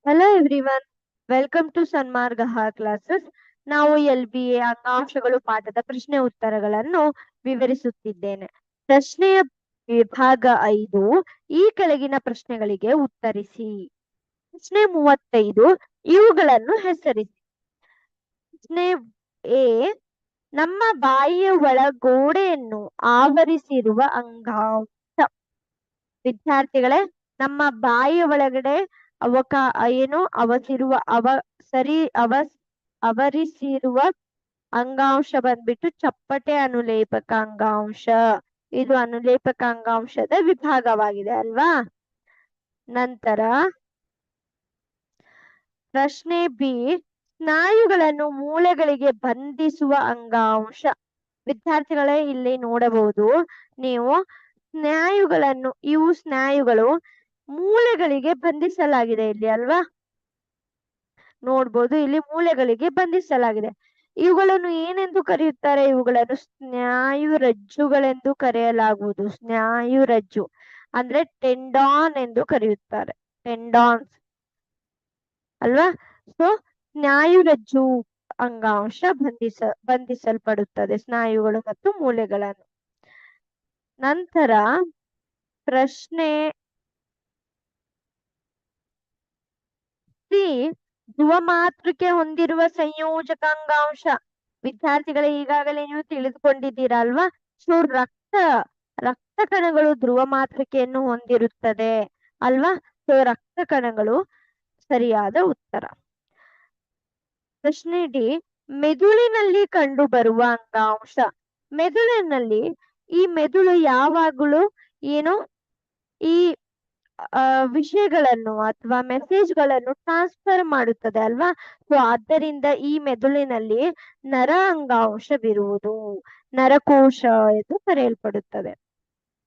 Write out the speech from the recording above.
Hello everyone, welcome to Sanmarga classes. ನಾವು LBA ಅಂಗಾಂಶಗಳು ಪಾಠದ ಪ್ರಶ್ನೆ ಉತ್ತರಗಳನ್ನು ವಿವರಿಸುತ್ತಿದ್ದೇನೆ. ಪ್ರಶ್ನೆಯ ವಿಭಾಗ 5, ಈ ಕೆಳಗಿನ ಪ್ರಶ್ನೆಗಳಿಗೆ ಉತ್ತರಿಸಿ. ಪ್ರಶ್ನೆ 35, ಇವುಗಳನ್ನು ಹೆಸರಿಸಿ. ಪ್ರಶ್ನೆ A, ನಮ್ಮ ಬಾಯಿಯ ಒಳಗೋಡೆಯನ್ನು ಆವರಿಸಿರುವ ಅಂಗಾಂಶ. ವಿದ್ಯಾರ್ಥಿಗಳೇ, ನಮ್ಮ ಬಾಯಿಯ ಒಳಗಡೆ ಅವರಿಸಿರುವ ಅಂಗಾಂಶ ಬಂದ್ಬಿಟ್ಟು ಚಪ್ಪಟೆ ಅನುಲೇಪಕ ಅಂಗಾಂಶ. ಇದು ಅನುಲೇಪಕ ಅಂಗಾಂಶದ ವಿಭಾಗವಾಗಿದೆ ಅಲ್ವಾ. ನಂತರ ಪ್ರಶ್ನೆ B, ಸ್ನಾಯುಗಳನ್ನು ಮೂಳೆಗಳಿಗೆ ಬಂಧಿಸುವ ಅಂಗಾಂಶ. ವಿದ್ಯಾರ್ಥಿಗಳೇ, ಇಲ್ಲಿ ನೋಡಬಹುದು ನೀವು ಸ್ನಾಯುಗಳು ಮೂಳೆಗಳಿಗೆ ಬಂಧಿಸಲಾಗಿದೆ ಇಲ್ಲಿ ಅಲ್ವಾ. ನೋಡ್ಬೋದು, ಇಲ್ಲಿ ಮೂಳೆಗಳಿಗೆ ಬಂಧಿಸಲಾಗಿದೆ. ಇವುಗಳನ್ನು ಏನೆಂದು ಕರೆಯುತ್ತಾರೆ? ಇವುಗಳನ್ನು ಸ್ನಾಯು ರಜ್ಜುಗಳೆಂದು ಕರೆಯಲಾಗುವುದು. ಸ್ನಾಯು ರಜ್ಜು ಅಂದ್ರೆ ಟೆಂಡಾನ್ ಎಂದು ಕರೆಯುತ್ತಾರೆ. ಟೆಂಡಾನ್ಸ್ ಅಲ್ವಾ. ಸೊ ಸ್ನಾಯು ರಜ್ಜು ಅಂಗಾಂಶ ಬಂಧಿಸಲ್ಪಡುತ್ತದೆ, ಸ್ನಾಯುಗಳು ಮತ್ತು ಮೂಳೆಗಳನ್ನು. ನಂತರ ಪ್ರಶ್ನೆ C, ಧ್ರುವ ಮಾತೃಕೆ ಹೊಂದಿರುವ ಸಂಯೋಜಕ ಅಂಗಾಂಶ. ವಿದ್ಯಾರ್ಥಿಗಳೇ, ಈಗಾಗಲೇ ನೀವು ತಿಳಿದುಕೊಂಡಿದ್ದೀರಾ ಅಲ್ವಾ. ಸೊ ರಕ್ತ ಕಣಗಳು ಧ್ರುವ ಮಾತೃಕೆಯನ್ನು ಹೊಂದಿರುತ್ತದೆ ಅಲ್ವಾ. ಸೊ ರಕ್ತ ಕಣಗಳು ಸರಿಯಾದ ಉತ್ತರ. ಪ್ರಶ್ನೆ D, ಮೆದುಳಿನಲ್ಲಿ ಕಂಡು ಬರುವ ಅಂಗಾಂಶ. ಮೆದುಳಿನಲ್ಲಿ ಈ ಮೆದುಳು ಯಾವಾಗಲೂ ಈ ವಿಷಯಗಳನ್ನು ಅಥವಾ ಮೆಸೇಜ್ಗಳನ್ನು ಟ್ರಾನ್ಸ್ಫರ್ ಮಾಡುತ್ತದೆ ಅಲ್ವಾ. ಸೊ ಆದ್ದರಿಂದ ಈ ಮೆದುಳಿನಲ್ಲಿ ನರ ಅಂಗಾಂಶವಿರುವುದು ನರಕೋಶ ಎಂದು ಕರೆಯಲ್ಪಡುತ್ತದೆ.